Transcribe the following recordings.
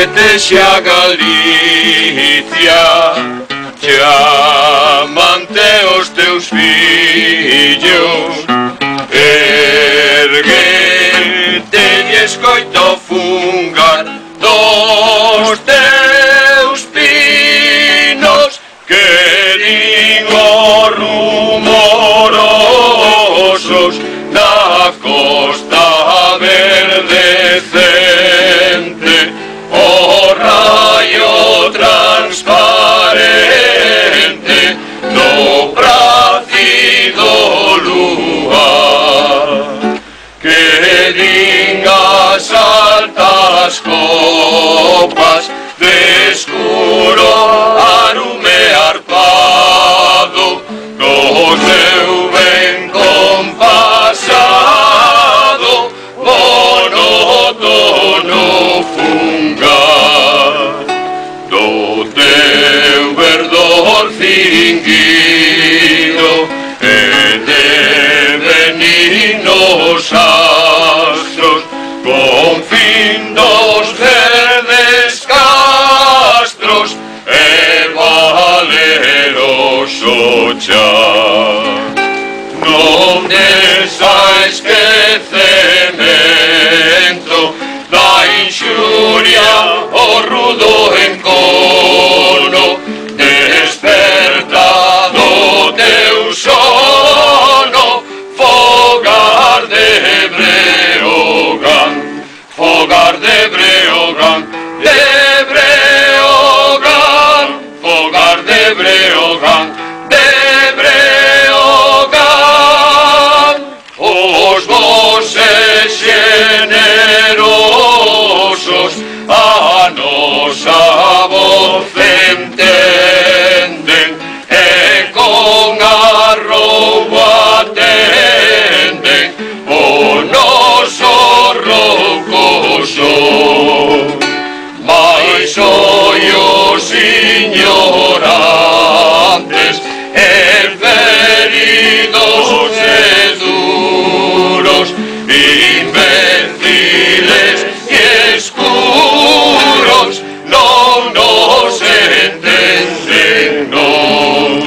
Etexea Galicia, chamante os teus fillos, erguete e escoita o fungar dos teus pinos, que din os rumorosos da costa verdecente, o rayo transparente do pracido luar, que din as altas copas de escuro arume arpado do teu ben compasado monótono fungar, do teu verdor cinguido e de benignos astros, con fin dos verdes castros e valeroso char. Non desa esquecemento da inxuria o rudo encono, desperta do teu sono, fogar de Breogán, fogar de Breogán, de Breogán, fogar de Breogán, de Breogán. Os voces generosos a nosa voz entenden e con arrobo atenden o noso roucoso. Mais ollos ignorantes e feridos e duros, imbéciles e escuros, non nos entenden, non.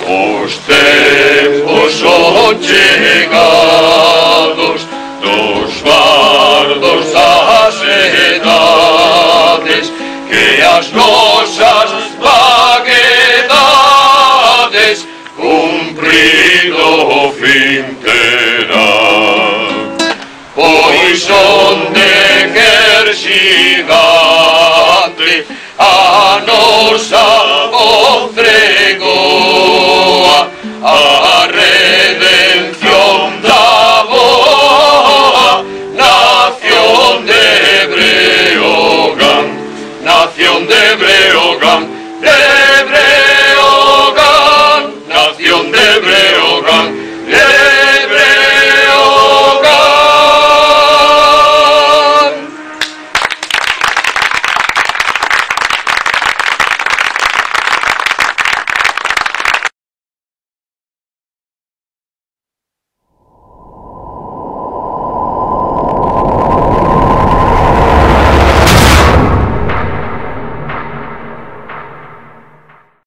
Os tempos son chegados dos bardos das edades, que as nosas vaguedades cumprido fin terán. Pois son de quer xigante a nosa voz pregoa, a redención da boa nación de Breogán, nación de Breogán.